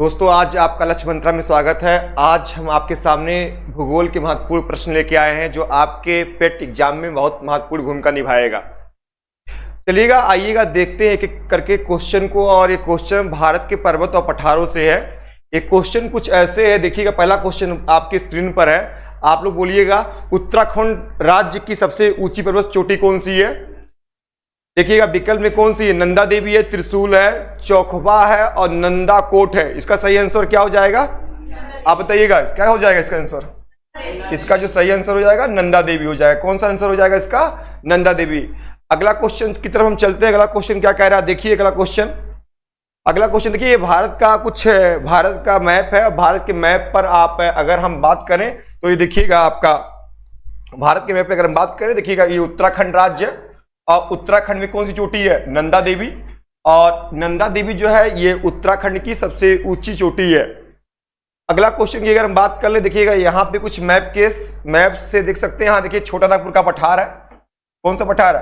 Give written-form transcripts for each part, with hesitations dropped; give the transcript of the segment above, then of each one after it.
दोस्तों आज आपका लक्ष्य मंत्रा में स्वागत है। आज हम आपके सामने भूगोल के महत्वपूर्ण प्रश्न लेके आए हैं जो आपके पेट एग्जाम में बहुत महत्वपूर्ण भूमिका निभाएगा। चलिएगा आइएगा देखते हैं एक एक करके क्वेश्चन को। और ये क्वेश्चन भारत के पर्वत और पठारों से है। ये क्वेश्चन कुछ ऐसे है, देखिएगा पहला क्वेश्चन आपकी स्क्रीन पर है। आप लोग बोलिएगा उत्तराखंड राज्य की सबसे ऊंची पर्वत चोटी कौन सी है। देखिएगा विकल्प में कौन सी है, नंदा देवी है, त्रिशूल है, चौखबा है और नंदा कोट है। इसका सही आंसर क्या हो जाएगा आप बताइएगा, क्या हो जाएगा इसका आंसर। इसका जो सही आंसर हो जाएगा नंदा देवी हो जाएगा। कौन सा आंसर हो जाएगा इसका, नंदा देवी। अगला क्वेश्चन की तरफ हम चलते हैं। अगला क्वेश्चन क्या कह रहा है, देखिए अगला क्वेश्चन। अगला क्वेश्चन देखिए, ये भारत का कुछ भारत का मैप है। भारत के मैप पर आप अगर हम बात करें तो ये देखिएगा आपका भारत के मैप पे अगर हम बात करें, देखिएगा ये उत्तराखंड राज्य और उत्तराखंड में कौन सी चोटी है, नंदा देवी। और नंदा देवी जो है ये उत्तराखंड की सबसे ऊंची चोटी है। अगला क्वेश्चन की अगर हम बात कर ले, देखिएगा यहाँ पे कुछ मैप से देख सकते हैं। यहाँ देखिए छोटा नागपुर का पठार है। कौन सा पठार है,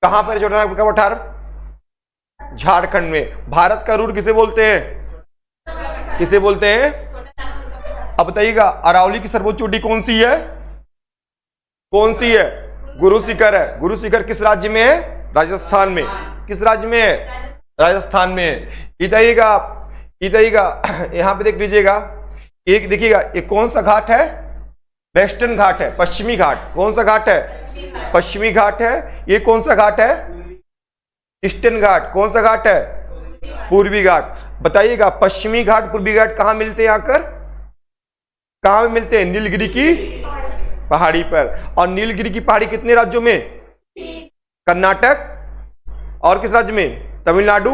कहां पर छोटा नागपुर का पठार, झारखंड में। भारत का रूर किसे बोलते हैं, किसे बोलते हैं अब बताइएगा। अरावली की सर्वोच्च चोटी कौन सी है, कौन सी है, गुरु शिखर है। गुरु शिखर किस राज्य में है, राजस्थान में। किस राज्य में है, राजस्थान में है। इधरिएगा यहां पे देख लीजिएगा, एक देखिएगा ये कौन सा घाट है, वेस्टर्न घाट है, पश्चिमी घाट। कौन सा घाट है, पश्चिमी घाट है। ये कौन सा घाट है, ईस्टर्न घाट। कौन सा घाट है, पूर्वी घाट। बताइएगा पश्चिमी घाट पूर्वी घाट कहां मिलते हैं, आकर कहां में मिलते हैं, नीलगिरी की पहाड़ी पर। और नीलगिरी की पहाड़ी कितने राज्यों में, कर्नाटक और किस राज्य में, तमिलनाडु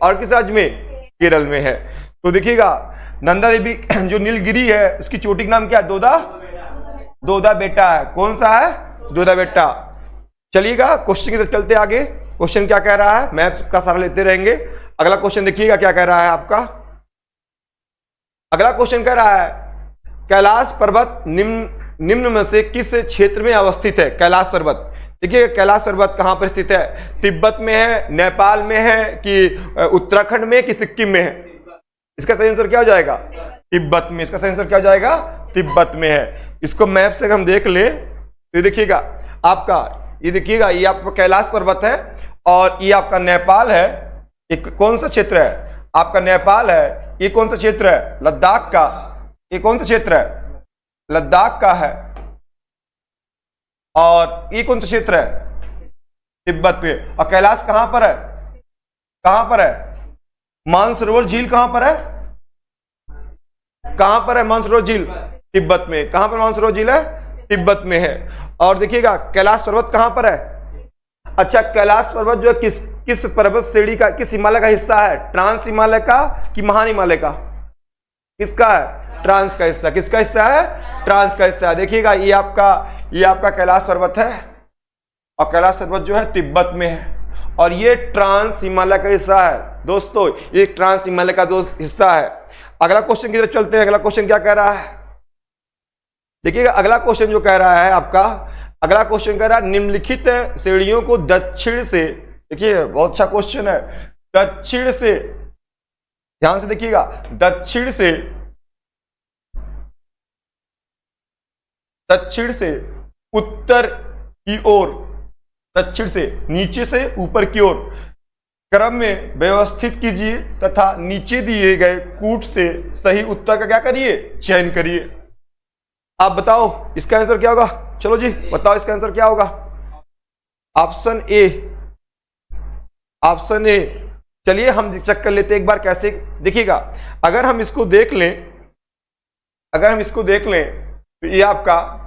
और किस राज्य में, केरल में है। तो देखिएगा नंदा देवी जो नीलगिरी है उसकी चोटी का नाम क्या है, दोदा बेटा है। कौन सा है, दोदा बेटा। चलिएगा क्वेश्चन की तरफ चलते आगे। क्वेश्चन क्या कह रहा है, मैप का सहारा लेते रहेंगे। अगला क्वेश्चन देखिएगा क्या कह रहा है आपका। अगला क्वेश्चन कह रहा है कैलाश पर्वत निम्न में से किस क्षेत्र में अवस्थित है। कैलाश पर्वत, देखिए कैलाश पर्वत कहां पर स्थित है, तिब्बत में है, नेपाल में है कि उत्तराखंड में कि सिक्किम में है। इसका सही आंसर क्या हो जाएगा, तिब्बत में। इसका सही आंसर क्या हो जाएगा, तिब्बत में है। इसको मैप से अगर हम देख ले तो देखिएगा आपका, ये देखिएगा ये आपका कैलाश पर्वत है और ये आपका नेपाल है। एक कौन सा क्षेत्र है, आपका नेपाल है। ये कौन सा क्षेत्र है, लद्दाख का। ये कौन सा क्षेत्र है, लद्दाख का है। और ये कौन सा क्षेत्र है, तिब्बत में। और कैलाश कहां पर है, कहां पर है, मानसरोवर झील कहां पर है, कहां पर है मानसरोवर झील, तिब्बत में। कहां पर मानसरोवर झील है, तिब्बत में है। और देखिएगा कैलाश पर्वत कहां पर है। अच्छा कैलाश पर्वत जो है किस पर्वत श्रेणी का, किस हिमालय का हिस्सा है, ट्रांस हिमालय का कि महान हिमालय का, किसका है, ट्रांस का हिस्सा। किसका हिस्सा है, ट्रांस का हिस्सा है। देखिएगा ये आपका कैलाश पर्वत है और कैलाश पर्वत जो है तिब्बत में है और ये ट्रांस हिमालय का हिस्सा है। दोस्तों ये ट्रांस हिमालय का हिस्सा है। अगला क्वेश्चन की तरफ चलते हैं। अगला क्वेश्चन क्या कह रहा है, देखिएगा अगला क्वेश्चन जो कह रहा है आपका, अगला क्वेश्चन कह रहा है निम्नलिखित श्रेणियों को दक्षिण से, देखिए बहुत अच्छा क्वेश्चन है, दक्षिण से, ध्यान से देखिएगा, दक्षिण से उत्तर की ओर, दक्षिण से नीचे से ऊपर की ओर क्रम में व्यवस्थित कीजिए तथा नीचे दिए गए कूट से सही उत्तर का क्या करिए, चयन करिए। आप बताओ इसका आंसर क्या होगा, चलो जी बताओ इसका आंसर क्या होगा। Option A, option A. चलिए हम चेक कर लेते हैं एक बार कैसे। देखिएगा अगर हम इसको देख लें तो ये आपका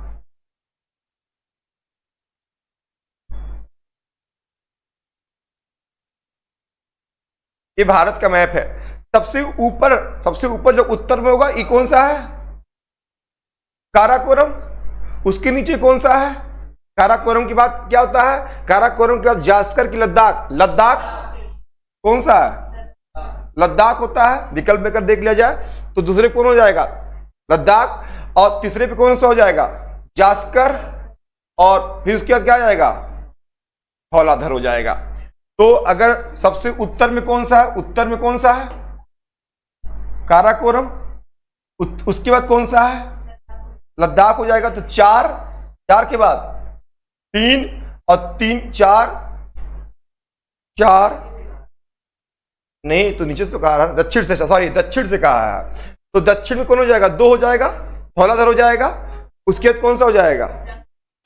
ये भारत का मैप है। सबसे ऊपर जो उत्तर में होगा ये कौन सा है, काराकोरम। उसके नीचे कौन सा है, काराकोरम के बाद क्या होता है, काराकोरम के बाद जास्कर की लद्दाख। लद्दाख कौन सा है, लद्दाख होता है। विकल्प में कर देख लिया जाए तो दूसरे कौन हो जाएगा, लद्दाख। और तीसरे पे कौन सा हो जाएगा, जास्कर। और फिर उसके बाद क्या आ जाएगा, धौलाधर हो जाएगा। तो अगर सबसे उत्तर में कौन सा है, उत्तर में कौन सा है, काराकोरम। उसके बाद कौन सा है? लद्दाख हो जाएगा। तो 4 के बाद 3 और 3 4 नहीं, तो नीचे से तो कहा दक्षिण से, सॉरी दक्षिण से कहा है। तो दक्षिण में कौन हो जाएगा? 2 हो जाएगा, धौलाधर हो जाएगा। उसके बाद कौन सा हो जाएगा?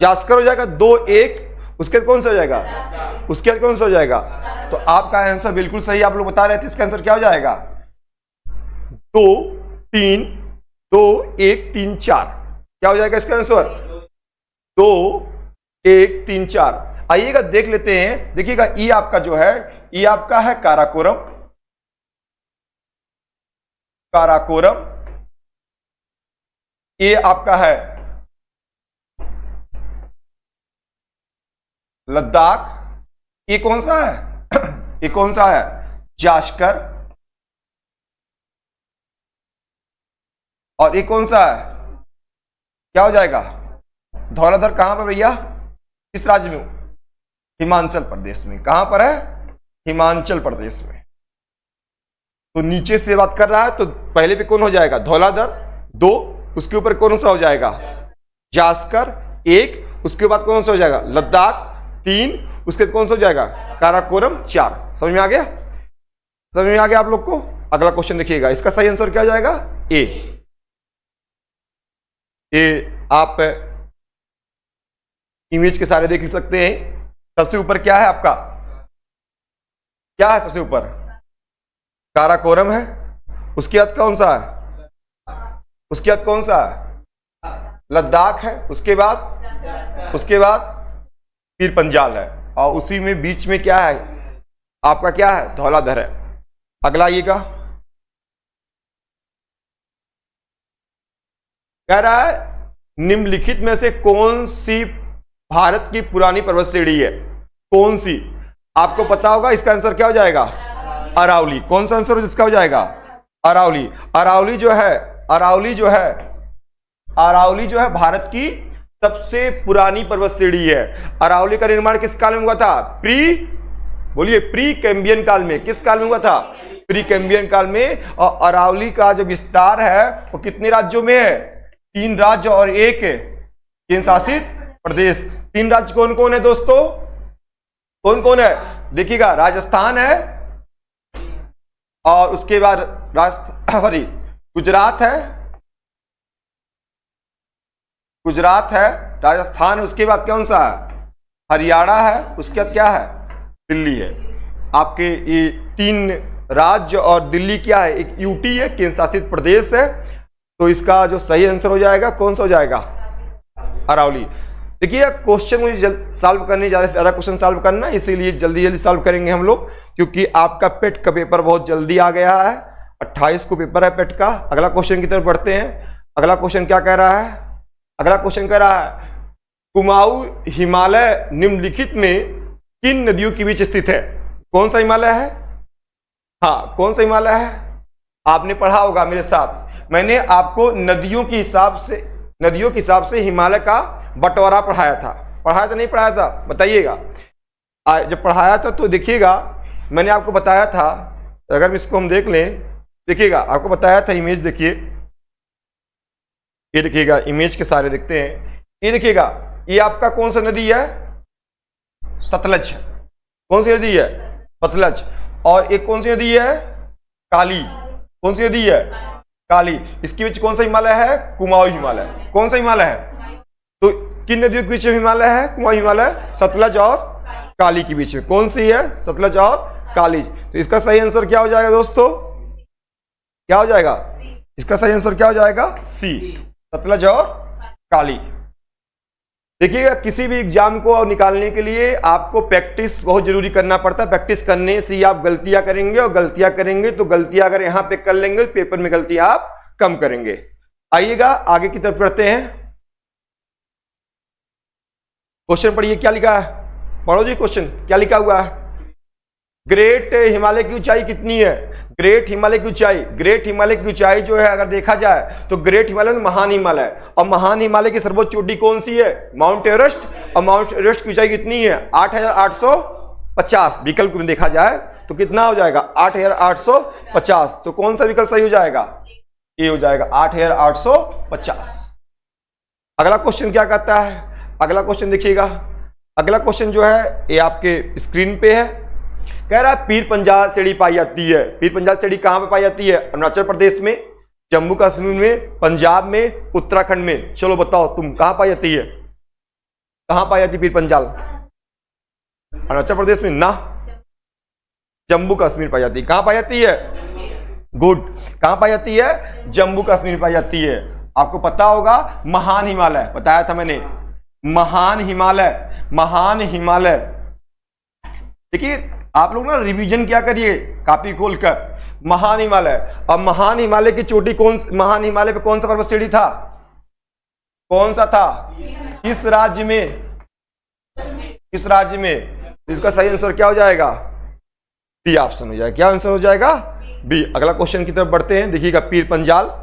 जास्कर हो जाएगा। 2 1। उसके बाद कौन सा हो जाएगा? उसके बाद कौन सा हो जाएगा? तो आपका आंसर बिल्कुल सही आप लोग बता रहे थे। इसका आंसर क्या हो जाएगा? 2 3 2 1 3 4। क्या हो जाएगा इसका आंसर? 2 1 3 4। आइएगा देख लेते हैं। देखिएगा ई आपका जो है, ई आपका है काराकोरम। काराकोरम ये आपका है लद्दाख। ये कौन सा है? ये कौन सा है? जास्कर। और ये कौन सा है? क्या हो जाएगा? धौलाधर। कहां पर भैया? किस राज्य में? हिमाचल प्रदेश में। कहां पर है? हिमाचल प्रदेश में। तो नीचे से बात कर रहा है तो पहले पे कौन हो जाएगा? धौलाधर। 2 उसके ऊपर कौन सा हो जाएगा? जास्कर। 1 उसके बाद कौन सा हो जाएगा? लद्दाख। 3 उसके बाद कौन सा हो जाएगा? काराकोरम। 4। समझ में आ गया? समझ में आ गया आप लोग को? अगला क्वेश्चन देखिएगा। इसका सही आंसर क्या हो जाएगा? ए आप इमेज के सारे देख सकते हैं। सबसे ऊपर क्या है आपका? क्या है सबसे ऊपर? काराकोरम है। उसके बाद कौन सा है? उसके बाद कौन सा है? लद्दाख है। उसके बाद फिर पंजाल है। और उसी में बीच में क्या है आपका? क्या है? धौलाधर है। अगला आइएगा। कह रहा है निम्नलिखित में से कौन सी भारत की पुरानी पर्वत श्रेणी है? कौन सी? आपको पता होगा। इसका आंसर क्या हो जाएगा? अरावली। कौन सा आंसर जिसका हो जाएगा? अरावली। अरावली जो है भारत की सबसे पुरानी पर्वत श्रेणी है। अरावली का निर्माण किस काल में हुआ था? प्री कैम्बियन काल में। किस काल में हुआ था? प्री कैम्बियन काल में। और अरावली का जो विस्तार है वो कितने राज्यों में है? 3 राज्य और 1 केंद्र शासित प्रदेश। 3 राज्य कौन कौन है दोस्तों? कौन कौन है? देखिएगा राजस्थान है, और उसके बाद गुजरात है, राजस्थान। उसके बाद कौन सा है? हरियाणा है। उसके बाद क्या है? दिल्ली है। आपके ये 3 राज्य और दिल्ली क्या है? एक यूटी है, केंद्र शासित प्रदेश है। तो इसका जो सही आंसर हो जाएगा कौन सा हो जाएगा? अरावली। देखिए क्वेश्चन मुझे सॉल्व करने, ज्यादा क्वेश्चन सॉल्व करना, इसीलिए जल्दी सॉल्व करेंगे हम लोग, क्योंकि आपका पेट का पेपर बहुत जल्दी आ गया है। 28 को पेपर है पेट का। अगला क्वेश्चन की तरफ बढ़ते हैं। अगला क्वेश्चन क्या कह रहा है? अगला क्वेश्चन कह रहा है कुमाऊं हिमालय निम्नलिखित में किन नदियों के बीच स्थित है? कौन सा हिमालय है? हाँ, कौन सा हिमालय है? आपने पढ़ा होगा मेरे साथ। मैंने आपको नदियों के हिसाब से हिमालय का बंटवारा पढ़ाया था नहीं पढ़ाया था? बताइएगा। जब पढ़ाया था तो देखिएगा मैंने आपको बताया था, अगर इसको हम देख लें, देखिएगा आपको बताया था। इमेज देखिए, ये देखिएगा इमेज के सारे देखते हैं। ये देखिएगा ये आपका कौन सा नदी है? सतलज। कौन सी नदी है? सतलज। और एक कौन सी नदी है? काली। कौन सी नदी है? काली। इसके बीच कौन सा हिमालय है? कुमाऊं हिमालय। कौन सा हिमालय है? तो किन नदियों के बीच में हिमालय है? कुमाऊं हिमालय, सतलज और काली के बीच में। कौन सी है? सतलज और काली। तो इसका सही आंसर क्या हो जाएगा दोस्तों? क्या हो जाएगा? इसका सही आंसर क्या हो जाएगा? सी, सतलज और काली। देखिएगा किसी भी एग्जाम को निकालने के लिए आपको प्रैक्टिस बहुत जरूरी करना पड़ता है। प्रैक्टिस करने से ही आप गलतियां करेंगे, और गलतियां करेंगे तो गलतियां अगर यहां पे कर लेंगे तो पेपर में गलतियां आप कम करेंगे। आइएगा आगे की तरफ बढ़ते हैं। क्वेश्चन पढ़िए, क्या लिखा है? पढ़ो जी क्वेश्चन, क्या लिखा हुआ है? ग्रेट हिमालय की ऊंचाई कितनी है? ग्रेट हिमालय की ऊंचाई जो है अगर देखा जाए तो ग्रेट हिमालय में महान हिमालय, और महान हिमालय की सर्वोच्च चोटी कौन सी है? Mount Everest. और माउंट एवरेस्ट की ऊंचाई कितनी है? 8850। विकल्प में देखा जाए तो कितना हो जाएगा? 8850 50। तो कौन सा विकल्प सही हो जाएगा? ए हो जाएगा, 8850। अगला क्वेश्चन क्या कहता है? अगला क्वेश्चन देखिएगा। अगला क्वेश्चन जो है ये आपके स्क्रीन पे है। कह रहा है पीर पंजाल सेड़ी पाई जाती है। पीर पंजाल सेड़ी कहां पे पाई जाती है? अरुणाचल प्रदेश में, जम्मू कश्मीर में, पंजाब में, उत्तराखंड में। चलो बताओ तुम, कहां पाई जाती है? कहां पाई जाती है पीर पंजाल? अरुणाचल प्रदेश में ना, जम्मू कश्मीर पाई जाती है। कहां पाई जाती है? गुड। कहां पाई जाती है? जम्मू कश्मीर पाई जाती है। आपको पता होगा महान हिमालय, बताया था मैंने, महान हिमालय, महान हिमालय। देखिए आप लोग ना रिवीजन क्या करिए कॉपी खोलकर, महान हिमालय। अब महान हिमालय की चोटी कौन, महान हिमालय पे कौन सा पर्वत श्रेणी था? कौन सा था? किस राज्य में? किस राज्य में? इसका सही आंसर क्या हो जाएगा? बी ऑप्शन हो जाएगा। क्या आंसर हो जाएगा? बी। अगला क्वेश्चन की तरफ बढ़ते हैं। देखिएगा पीर पंजाल,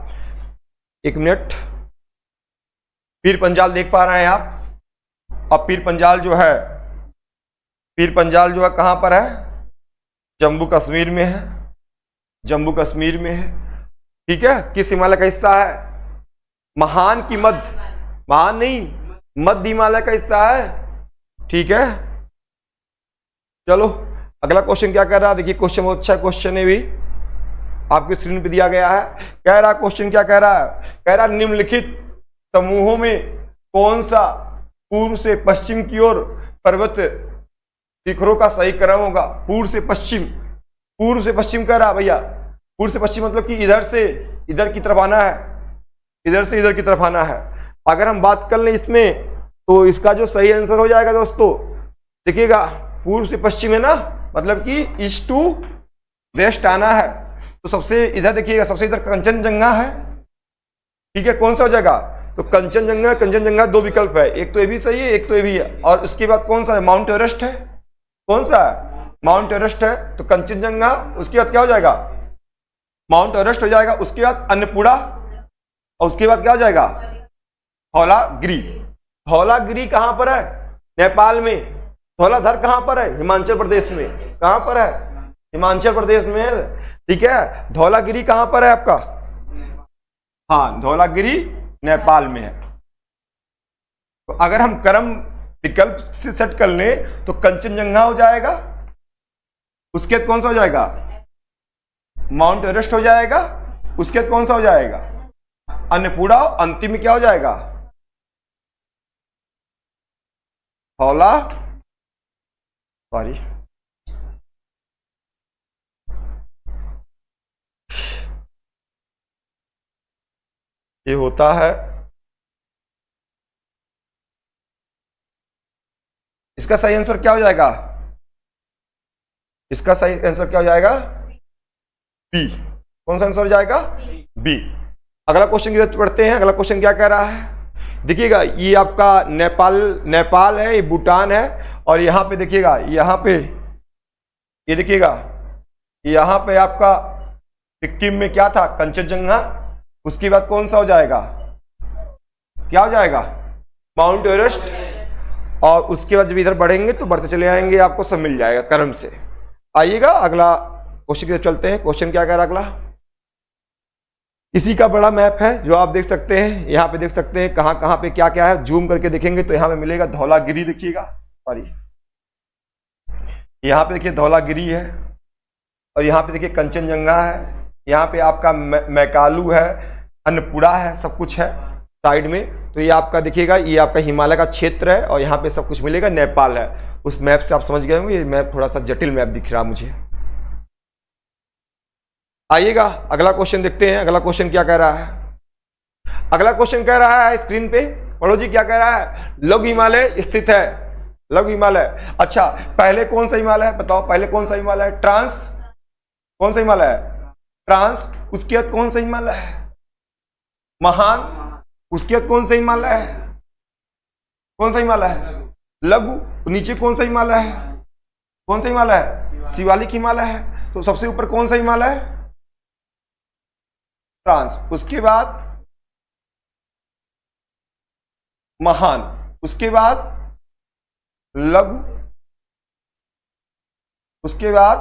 एक मिनट, पीर पंजाल देख पा रहे हैं आप? अब पीर पंजाल जो है, पीर पंजाल जो है कहां पर है? जम्मू कश्मीर में है, जम्मू कश्मीर में है। ठीक है। किस हिमालय का हिस्सा है? महान की मध्य, महान नहीं, मध्य हिमालय का हिस्सा है। ठीक है। चलो अगला क्वेश्चन क्या कह रहा है? देखिए क्वेश्चन बहुत अच्छा क्वेश्चन है, भी आपकी स्क्रीन पे दिया गया है। कह रहा क्वेश्चन क्या कह रहा है? कह रहा निम्नलिखित समूहों में कौन सा पूर्व से पश्चिम की ओर पर्वत शिखरों का सही क्रम होगा? पूर्व से पश्चिम, पूर्व से पश्चिम कह रहा भैया। पूर्व से पश्चिम मतलब कि इधर से इधर की तरफ आना है, इधर से इधर की तरफ आना है। अगर हम बात कर लें इसमें, तो इसका जो सही आंसर हो जाएगा दोस्तों, देखिएगा पूर्व से पश्चिम है ना, मतलब कि ईस्ट टू वेस्ट आना है। तो सबसे इधर देखिएगा, सबसे इधर कंचनजंगा है। ठीक है। कौन सा हो जाएगा? तो कंचनजंगा, कंचनजंगा दो विकल्प है, एक तो ये भी सही है, एक तो ये भी है। और उसके बाद कौन सा है? माउंट एवरेस्ट है। कौन सा है? माउंट एवरेस्ट है। तो कंचनजंगा, उसके बाद क्या हो जाएगा? माउंट एवरेस्ट हो जाएगा। उसके बाद अन्नपूर्णा, और उसके बाद क्या हो जाएगा? धौलागिरी। धौलागिरी कहां पर है? नेपाल में। धौलाधर कहां पर है? हिमाचल प्रदेश में। कहां पर है? हिमाचल प्रदेश में है। ठीक है। धौलागिरी कहां पर है आपका? हाँ, धौलागिरी नेपाल में है। तो अगर हम क्रम विकल्प से सेट कर लें तो कंचनजंगा हो जाएगा, उसके बाद कौन सा हो जाएगा? माउंट एवरेस्ट हो जाएगा, उसके बाद कौन सा हो जाएगा? अन्नपूर्णा, अंतिम में क्या हो जाएगा? धौला, सॉरी, ये होता है, इसका सही आंसर क्या हो जाएगा? इसका सही आंसर क्या हो जाएगा? बी। कौन सा आंसर हो जाएगा? बी। अगला क्वेश्चन की तरफ बढ़ते हैं। अगला क्वेश्चन क्या कह रहा है? देखिएगा ये आपका नेपाल, नेपाल है, ये भूटान है, और यहां पे देखिएगा, यहां पे ये देखिएगा, यहां पे आपका सिक्किम में क्या था? कंचनजंगा। उसके बाद कौन सा हो जाएगा? क्या हो जाएगा? Mount Everest. और उसके बाद जब इधर बढ़ेंगे तो बढ़ते चले आएंगे, आपको सब मिल जाएगा क्रम से। आइएगा अगला क्वेश्चन की तरफ चलते हैं। क्वेश्चन क्या कह रहा है अगला? इसी का बड़ा मैप है जो आप देख सकते हैं, यहाँ पे देख सकते हैं कहाँ कहाँ पे क्या क्या है। जूम करके देखेंगे तो यहाँ पे मिलेगा धौलागिरी, देखिएगा, सॉरी, यहाँ पे देखिए धौलागिरी है, और यहाँ पे देखिए कंचनजंगा है, यहाँ पे आपका मैकालू है, अन्नपूर्णा है, सब कुछ है साइड में। तो ये आपका देखिएगा, ये आपका हिमालय का क्षेत्र है, और यहाँ पे सब कुछ मिलेगा, नेपाल है। उस मैप से आप समझ गए होंगे, ये मैप थोड़ा सा जटिल मैप दिख रहा मुझे। आइएगा अगला क्वेश्चन देखते हैं। अगला क्वेश्चन क्या कह रहा है? अगला क्वेश्चन कह रहा है, स्क्रीन पे पढ़ो जी, क्या कह रहा है? लघु हिमालय स्थित है। लघु हिमालय, अच्छा पहले कौन सा हिमालय है बताओ? पहले कौन सा हिमालय है? ट्रांस, कौन सा हिमालय है? ट्रांस। उसके बाद कौन सा हिमालय है? महान। उसके बाद कौन सा हिमालय है? कौन सा हिमालय है? लघु। नीचे कौन सा हिमालय है? कौन सा हिमालय है? शिवालिक हिमालय है। तो सबसे ऊपर कौन सा हिमालय है? ट्रांस। उसके बाद महान, उसके बाद लघु, उसके बाद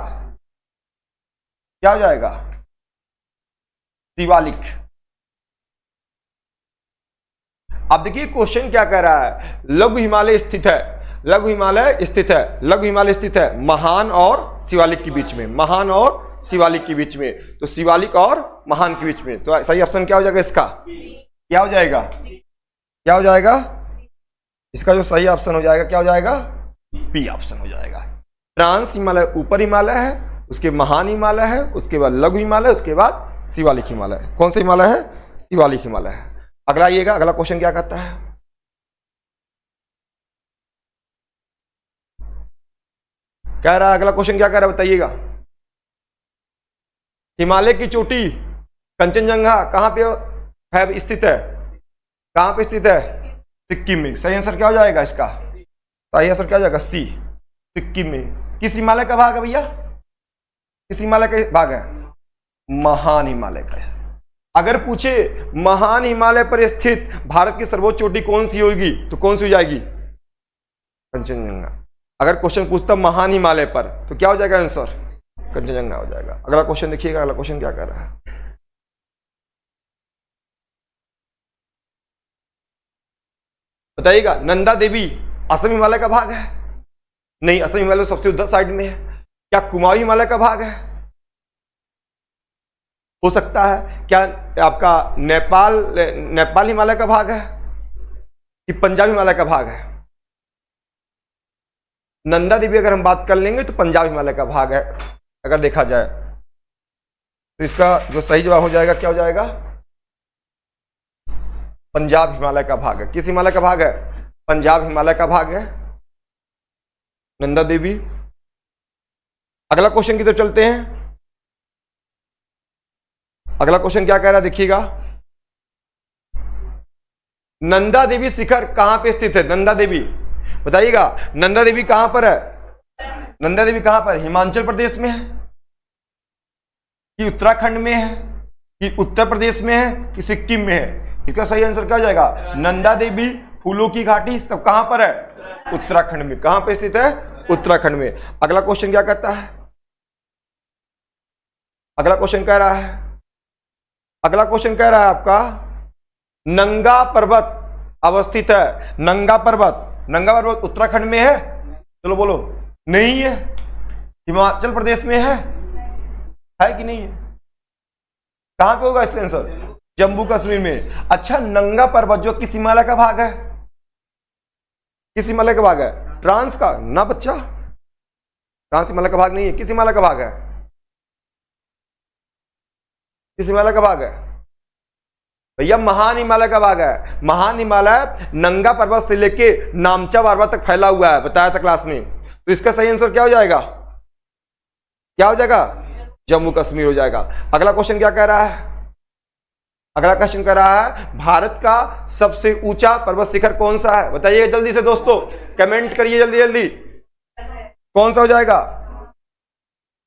क्या हो जाएगा? शिवालिक। अब देखिए क्वेश्चन क्या कह रहा है, लघु हिमालय स्थित है, लघु हिमालय स्थित है, लघु हिमालय स्थित है महान और शिवालिक के बीच में, महान और शिवालिक के बीच में, तो शिवालिक और महान के बीच में, तो सही ऑप्शन क्या हो जाएगा इसका, क्या हो जाएगा, क्या हो जाएगा इसका जो सही ऑप्शन हो जाएगा, क्या हो जाएगा, बी ऑप्शन हो जाएगा। ट्रांस हिमालय ऊपर हिमालय है, उसके महान हिमालय है, उसके बाद लघु हिमालय, उसके बाद शिवालिक हिमालय। कौन सा हिमालय है, शिवालिक हिमालय है। अगला आइएगा, अगला क्वेश्चन क्या कहता है, कह रहा है अगला क्वेश्चन क्या कह रहा है बताइएगा, हिमालय की चोटी कंचनजंगा कहां पे है स्थित है, कहां पे स्थित है, सिक्किम में। सही आंसर क्या हो जाएगा इसका, सही आंसर क्या हो जाएगा, सी, सिक्किम में। किस हिमालय का भाग है भैया, किस हिमालय का भाग है, महान हिमालय का है। अगर पूछे महान हिमालय पर स्थित भारत की सर्वोच्च चोटी कौन सी होगी, तो कौन सी हो जाएगी, कंचनजंगा। अगर क्वेश्चन पूछता महान हिमालय पर तो क्या हो जाएगा आंसर, कंचनजंगा हो जाएगा। अगला क्वेश्चन देखिएगा, अगला क्वेश्चन क्या कर रहा है, बताइएगा। नंदा देवी असम हिमालय का भाग है, नहीं, असम हिमालय सबसे उधर साइड में है। क्या कुमाऊं हिमालय का भाग है, हो सकता है। क्या आपका नेपाल हिमालय का भाग है कि पंजाब हिमालय का भाग है। नंदा देवी अगर हम बात कर लेंगे तो पंजाब हिमालय का भाग है अगर देखा जाए, तो इसका जो सही जवाब हो जाएगा क्या हो जाएगा, पंजाब हिमालय का भाग है। किस हिमालय का भाग है, पंजाब हिमालय का भाग है नंदा देवी। अगला क्वेश्चन की तरफ चलते हैं। अगला क्वेश्चन क्या कह रहा है देखिएगा, नंदा देवी शिखर कहां पे स्थित है, नंदा देवी बताइएगा। नंदा देवी कहां पर है, नंदा देवी कहां पर, हिमाचल प्रदेश में है कि उत्तराखंड में है कि उत्तर प्रदेश में है कि सिक्किम में है। इसका सही आंसर क्या हो जाएगा, नंदा देवी फूलों की घाटी सब कहां पर है, उत्तराखंड में। कहां पे स्थित है, उत्तराखंड में। अगला क्वेश्चन क्या कहता है, अगला क्वेश्चन कह रहा है, अगला क्वेश्चन कह रहा है आपका नंगा पर्वत अवस्थित है। नंगा पर्वत, नंगा पर्वत उत्तराखंड में है, चलो बोलो, नहीं है, हिमाचल प्रदेश में है कि नहीं है, कहां पे होगा इसका आंसर, जम्मू कश्मीर में। अच्छा, नंगा पर्वत जो किस हिमालय का भाग है, किस हिमालय का भाग है, ट्रांस का ना बच्चा, ट्रांस हिमालय का भाग नहीं है। किस हिमालय का भाग है, किस हिमालय का भाग है भैया, महान हिमालय का भाग है। महान हिमालय नंगा पर्वत से लेके नामचा पर्वत तक फैला हुआ है, बताया था क्लास में। तो इसका सही आंसर क्या हो जाएगा, क्या हो जाएगा, जम्मू कश्मीर हो जाएगा। अगला क्वेश्चन क्या कह रहा है, अगला क्वेश्चन कह रहा है भारत का सबसे ऊंचा पर्वत शिखर कौन सा है, बताइए जल्दी से दोस्तों, कमेंट करिए जल्दी जल्दी, कौन सा हो जाएगा,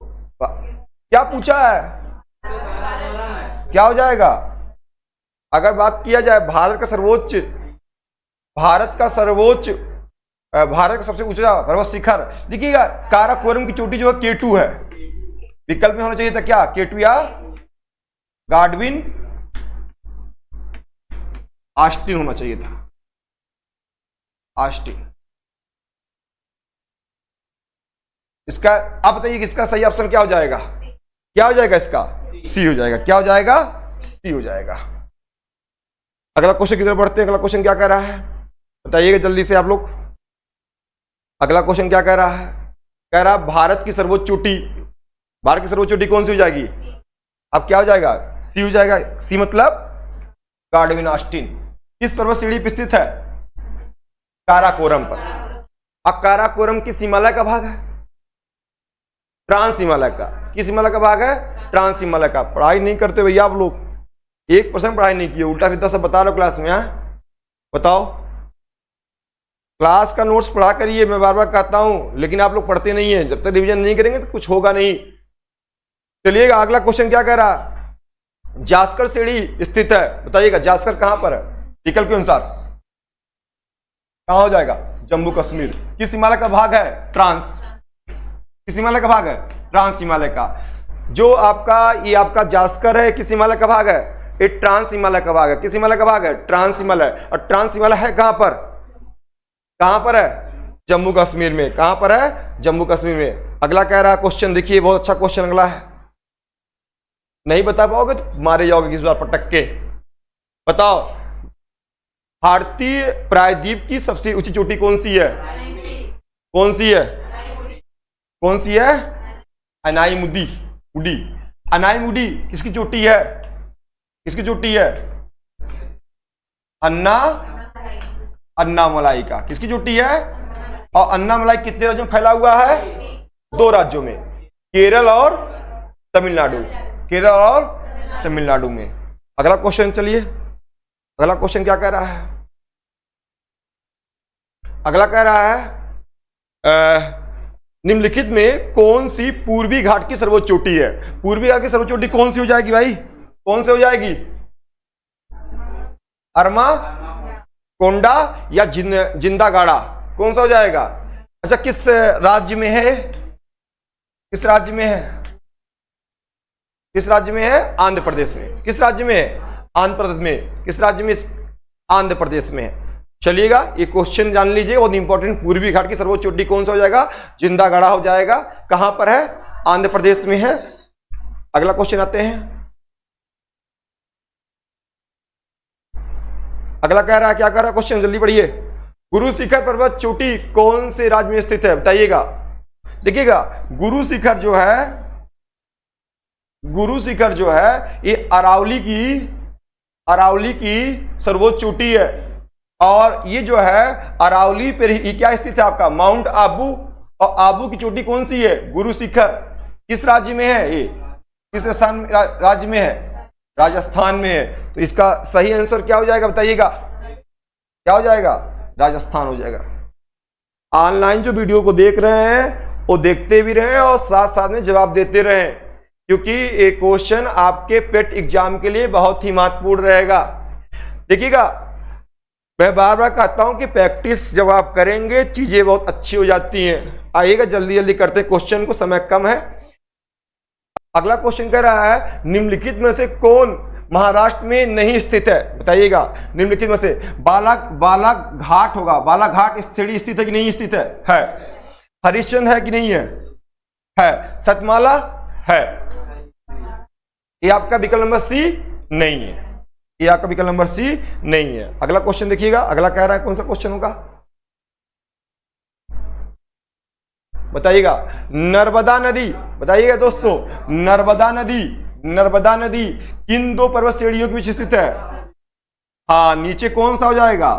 क्या पूछा है, क्या हो जाएगा। अगर बात किया जाए भारत का सर्वोच्च, भारत का सबसे ऊंचा पर्वत शिखर, देखिएगा काराकोरम की चोटी जो है K2 है। विकल्प में होना चाहिए था क्या, K2 या गाडविन ऑस्टिन होना चाहिए था, ऑस्टिन। इसका आप बताइए इसका सही ऑप्शन क्या हो जाएगा, क्या हो जाएगा इसका, सी हो जाएगा। क्या हो जाएगा, सी हो जाएगा। अगला क्वेश्चन की तरफ बढ़ते हैं। अगला क्वेश्चन क्या कह रहा है बताइएगा जल्दी से आप लोग। अगला क्वेश्चन क्या कह रहा है, कह रहा है भारत की सर्वोच्च चोटी, भारत की सर्वोच्च चोटी कौन सी हो जाएगी, अब क्या हो जाएगा, सी हो जाएगा। सी मतलब गाडविन ऑस्टिन। किस पर्वत श्रेणी पर स्थित है, काराकोरम पर। अब काराकोरम किस हिमालय का भाग है, ट्रांस हिमालय का। किस हिमालय का भाग है, ट्रांस हिमालय का। पढ़ाई नहीं करते भैया आप लोग, 1% पढ़ाई नहीं किए, उल्टा सीधा सब बता रहे हो क्लास में। बताओ, क्लास का नोट्स पढ़ा करिए, मैं बार बार कहता हूं, लेकिन आप लोग पढ़ते नहीं है। जब तक रिवीजन नहीं करेंगे तो कुछ होगा नहीं। चलिएगा अगला क्वेश्चन क्या कह रहा, जास्कर श्रेणी स्थित है, बताइएगा जास्कर कहां पर है, विकल्प के अनुसार कहां हो जाएगा, जम्मू कश्मीर। किस हिमालय का भाग है, ट्रांस। किस हिमालय का भाग है, ट्रांस हिमालय का। जो आपका ये आपका जास्कर है किस हिमालय का भाग है? ये ट्रांस हिमालय का भाग है। किस हिमालय का भाग है? ट्रांस हिमालय। और ट्रांस हिमालय है कहां पर? कहां पर है? जम्मू कश्मीर में। कहां पर है? जम्मू कश्मीर में। अगला कह रहा है क्वेश्चन, देखिए बहुत अच्छा क्वेश्चन अगला है, नहीं बता पाओगे तो मारे जाओगे इस बार पटक के। बताओ, भारतीय प्रायद्वीप की सबसे ऊंची चोटी कौन सी है? कौन सी है? कौन सी है? अनाईमुदी मुडी। अनाईमुदी किसकी चोटी है? किसकी चोटी है? अन्नामलाई का। किसकी चोटी है? और अन्नामलाई कितने राज्यों में फैला हुआ है? 2 राज्यों में, केरल और तमिलनाडु। केरल और तमिलनाडु में। अगला क्वेश्चन, चलिए अगला क्वेश्चन क्या कह रहा है? अगला कह रहा है निम्नलिखित में कौन सी पूर्वी घाट की सर्वोच्च चोटी है? पूर्वी घाट की सर्वोच्च चोटी कौन सी हो जाएगी भाई? कौन सी हो जाएगी? अरमा कोंडा या जिंदागाड़ा, कौन सा हो जाएगा? अच्छा, किस राज्य में है? किस राज्य में है? किस राज्य में है? आंध्र प्रदेश में। किस राज्य में है? आंध्र प्रदेश में। किस राज्य में? आंध्र प्रदेश में है। चलिएगा, ये क्वेश्चन जान लीजिए, बहुत इंपॉर्टेंट। पूर्वी घाट की सर्वोच्च चोटी कौन सा हो जाएगा? जिंदागाड़ा हो जाएगा। कहां पर है? आंध्र प्रदेश में है। अगला क्वेश्चन आते हैं। अगला कह रहा है, क्या कह रहा है क्वेश्चन, जल्दी पढ़िए। गुरु शिखर पर्वत चोटी कौन से राज्य में स्थित है? बताइएगा। देखिएगा, गुरु शिखर जो है ये अरावली की सर्वोच्च चोटी है। और ये जो है अरावली पर ही क्या स्थित है आपका? माउंट आबू। और आबू की चोटी कौन सी है? गुरु शिखर। किस राज्य में है ये? किस स्थान राज्य में है? राजस्थान में है। तो इसका सही आंसर क्या हो जाएगा? बताइएगा, क्या हो जाएगा? राजस्थान हो जाएगा। ऑनलाइन जो वीडियो को देख रहे हैं वो देखते भी रहे और साथ साथ में जवाब देते रहें, क्योंकि ये क्वेश्चन आपके पेट एग्जाम के लिए बहुत ही महत्वपूर्ण रहेगा। देखिएगा, मैं बार बार कहता हूं कि प्रैक्टिस जब आप करेंगे चीजें बहुत अच्छी हो जाती हैं। आइएगा, जल्दी जल्दी करते हैं क्वेश्चन को, समय कम है। अगला क्वेश्चन कह रहा है निम्नलिखित में से कौन महाराष्ट्र में नहीं स्थित है? बताइएगा, निम्नलिखित में से बालाघाट होगा। बालाघाट स्थिति स्थित है कि नहीं स्थित है? है। हरिश्चंद्र है कि नहीं है? है। सतमाला है। ये आपका विकल्प नंबर सी नहीं है। ये आपका विकल्प नंबर सी नहीं है। अगला क्वेश्चन देखिएगा, अगला कह रहा है कौन सा क्वेश्चन होगा? बताइएगा। नर्मदा नदी, बताइएगा दोस्तों, नर्मदा नदी किन 2 पर्वत श्रेणियों के बीच स्थित है? हाँ, नीचे कौन सा हो जाएगा?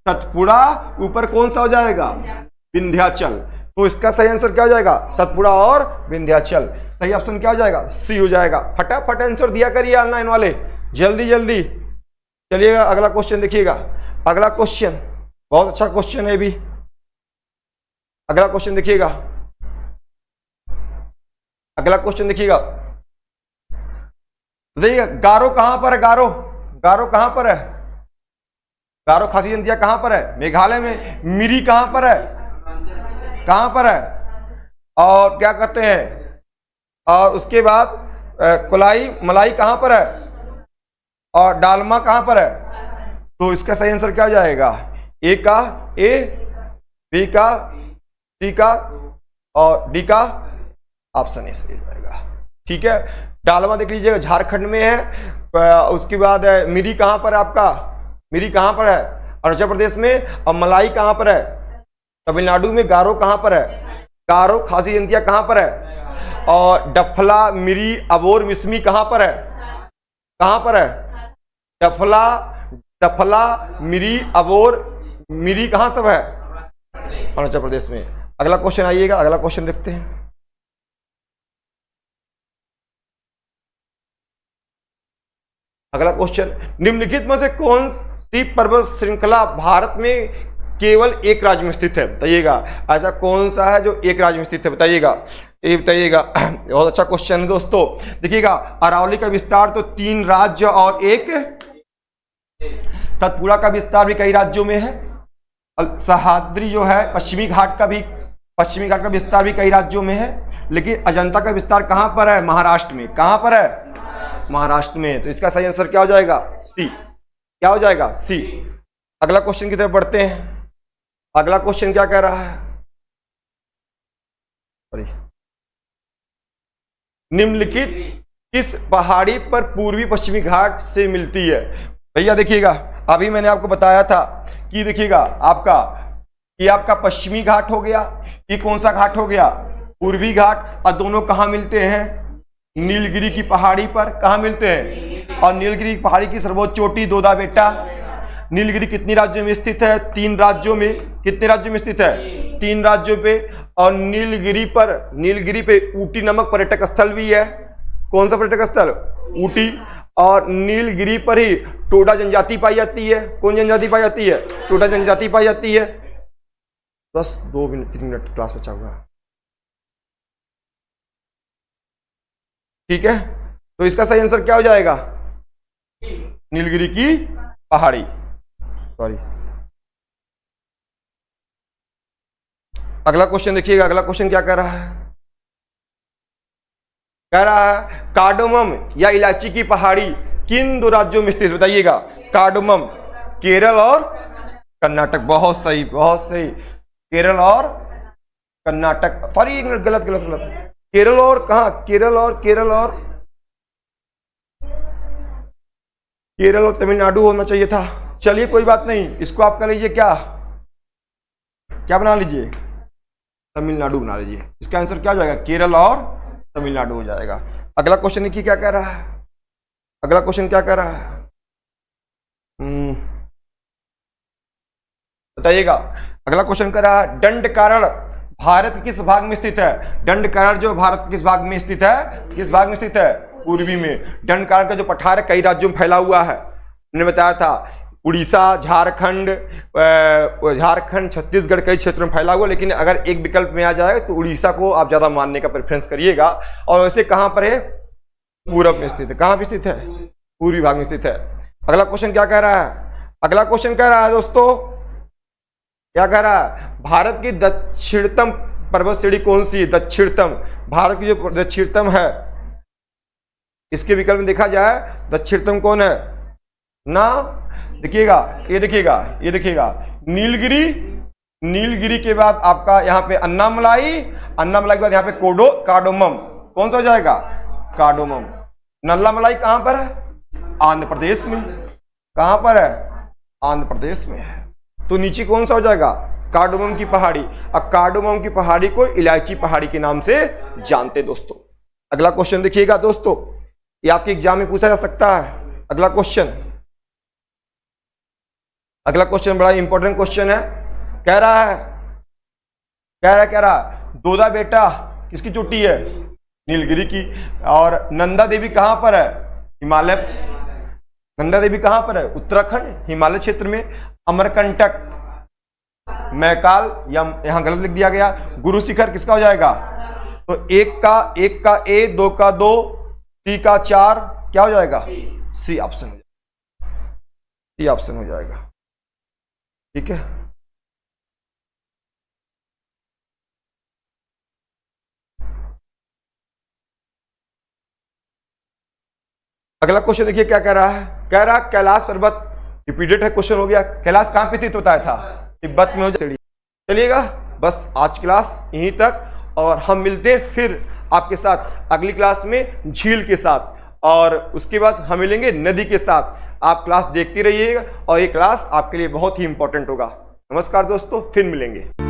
सतपुड़ा। ऊपर कौन सा हो जाएगा? विंध्याचल। तो इसका सही आंसर क्या हो जाएगा? सतपुड़ा और विंध्याचल। सही ऑप्शन क्या हो जाएगा? सी हो जाएगा। फटाफट आंसर दिया करिए ऑनलाइन वाले, जल्दी जल्दी। चलिएगा, अगला क्वेश्चन देखिएगा। अगला क्वेश्चन बहुत अच्छा क्वेश्चन है भी। अगला क्वेश्चन देखिएगा। अगला क्वेश्चन देखिएगा। देखिएगा, गारो कहां पर है? गारो कहां पर है? गारो खासी जंतिया कहां पर है? मेघालय में। मिरी कहां पर है? कहां पर है? और क्या कहते हैं, और उसके बाद कुलाई मलाई कहां पर है? और डालमा कहां पर है? तो इसका सही आंसर क्या हो जाएगा? ए का ए, बी का सी का और डी का ऑप्शन ए सही जाएगा। ठीक है, डालमा देख लीजिएगा झारखंड में है। उसके बाद मिरी कहां पर है आपका? मिरी कहां पर है? अरुणाचल प्रदेश में। और मलाई कहां पर है? तमिलनाडु में। गारो कहां पर है? गारो खासी जंतिया कहां पर है? और डफला मिरी अबोर मिसमी कहां पर है? कहां पर है? डफला मिरी अबोर मिरी कहां सब है? अरुणाचल प्रदेश में। अगला क्वेश्चन आइएगा, अगला क्वेश्चन देखते हैं। अगला क्वेश्चन, निम्नलिखित में से कौन सी पर्वत श्रृंखला भारत में केवल एक राज्य में स्थित है? बताइएगा, ऐसा कौन सा है जो एक राज्य में स्थित है? बताइएगा, ये बताइएगा। बहुत अच्छा क्वेश्चन है दोस्तों। देखिएगा, अरावली का विस्तार तो 3 राज्य और एक, सतपुड़ा का विस्तार भी कई राज्यों में है। सह्याद्री जो है पश्चिमी घाट का भी पश्चिमी घाट का विस्तार भी कई राज्यों में है, लेकिन अजंता का विस्तार कहां पर है? महाराष्ट्र में। कहां पर है? महाराष्ट्र में। तो इसका सही आंसर क्या हो जाएगा? सी। क्या हो जाएगा? सी। अगला क्वेश्चन की तरफ बढ़ते हैं। अगला क्वेश्चन क्या कह रहा है? निम्नलिखित किस पहाड़ी पर पूर्वी पश्चिमी घाट से मिलती है? भैया देखिएगा, अभी मैंने आपको बताया था कि देखिएगा आपका पश्चिमी घाट हो गया, ये कौन सा घाट हो गया? पूर्वी घाट। और दोनों कहां मिलते हैं? नीलगिरी की पहाड़ी पर। कहां मिलते हैं? और नीलगिरी की पहाड़ी की सर्वोच्च चोटी दोदा बेटा। नीलगिरी कितनी राज्यों में स्थित है? 3 राज्यों में। कितने राज्यों में स्थित है? 3 राज्यों पे। और नीलगिरी पे ऊटी नामक पर्यटक स्थल भी है। कौन सा पर्यटक स्थल? ऊटी। और नीलगिरी पर ही टोडा जनजाति पाई जाती है। कौन जनजाति पाई जाती है? टोडा जनजाति पाई जाती है। बस 3 मिनट क्लास बचा हुआ है। ठीक है, तो इसका सही आंसर क्या हो जाएगा? नीलगिरी की पहाड़ी। सॉरी। अगला क्वेश्चन देखिएगा, अगला क्वेश्चन क्या कह रहा है? कह रहा है कार्डोमम या इलायची की पहाड़ी किन 2 राज्यों में स्थित? बताइएगा। कार्डोमम केरल और कर्नाटक। बहुत सही, बहुत सही। केरल और कर्नाटक। सॉरी, गलत गलत गलत। केरल और कहां? केरल और तमिलनाडु होना चाहिए था। चलिए कोई बात नहीं, इसको आप कर लीजिए क्या बना लीजिए? तमिलनाडु बना लीजिए। इसका आंसर क्या हो जाएगा? केरल और तमिलनाडु हो जाएगा। अगला क्वेश्चन देखिए क्या कह रहा है? अगला क्वेश्चन क्या कह रहा है? बताइएगा। अगला क्वेश्चन कह रहा है दंडकारण्य भारत के किस भाग में स्थित है? दंडकारण्य जो भारत किस भाग में स्थित है? किस भाग में स्थित है? पूर्वी में। दंडकारण्य का जो पठार है कई राज्यों में फैला हुआ है। मैंने बताया था उड़ीसा, झारखंड, छत्तीसगढ़ कई क्षेत्रों में फैला हुआ, लेकिन अगर एक विकल्प में आ जाएगा तो उड़ीसा को आप ज्यादा मानने का प्रेफरेंस करिएगा। और वैसे कहां पर है? पूरब में स्थित है। कहां पे स्थित है? पूर्वी भाग में स्थित है। अगला क्वेश्चन क्या कह रहा है? अगला क्वेश्चन कह रहा है दोस्तों, क्या कह रहा है? भारत की दक्षिणतम पर्वत श्रेणी कौन सी है? दक्षिणतम। भारत की जो दक्षिणतम है, इसके विकल्प में देखा जाए दक्षिणतम कौन है ना? देखिएगा, ये देखिएगा नीलगिरी के बाद आपका यहाँ पे अन्नामलाई के बाद यहाँ पे कार्डोमम। कौन सा हो जाएगा? कार्डोमम। नल्लामलाई कहां पर है? आंध्र प्रदेश में। कहां पर है? आंध्र प्रदेश में है। तो नीचे कौन सा हो जाएगा? कार्डोमम की पहाड़ी। अब कार्डोमम की पहाड़ी को इलायची पहाड़ी के नाम से जानते दोस्तों। अगला क्वेश्चन देखिएगा दोस्तों, ये आपके एग्जाम में पूछा जा सकता है। अगला क्वेश्चन बड़ा इंपॉर्टेंट क्वेश्चन है। कह रहा दोदा बेटा किसकी चोटी है? नीलगिरी की। और नंदा देवी कहां पर है? हिमालय। नंदा देवी कहां पर है? उत्तराखंड, हिमालय क्षेत्र में। अमरकंटक, मैकाल, या यहां गलत लिख दिया गया। गुरु शिखर किसका हो जाएगा? तो एक का ए, 2 का 2, 3 का 4, क्या हो जाएगा? सी ऑप्शन हो जाएगा। ठीक है, अगला क्वेश्चन देखिए क्या कह रहा है। कह रहा कैलाश पर्वत, रिपीटेड है क्वेश्चन हो गया। कैलाश कहां पे स्थित होता था? तिब्बत में हो जाए। चलिएगा, बस आज क्लास यहीं तक, और हम मिलते हैं फिर आपके साथ अगली क्लास में झील के साथ, और उसके बाद हम मिलेंगे नदी के साथ। आप क्लास देखते रहिएगा और ये क्लास आपके लिए बहुत ही इंपॉर्टेंट होगा। नमस्कार दोस्तों, फिर मिलेंगे।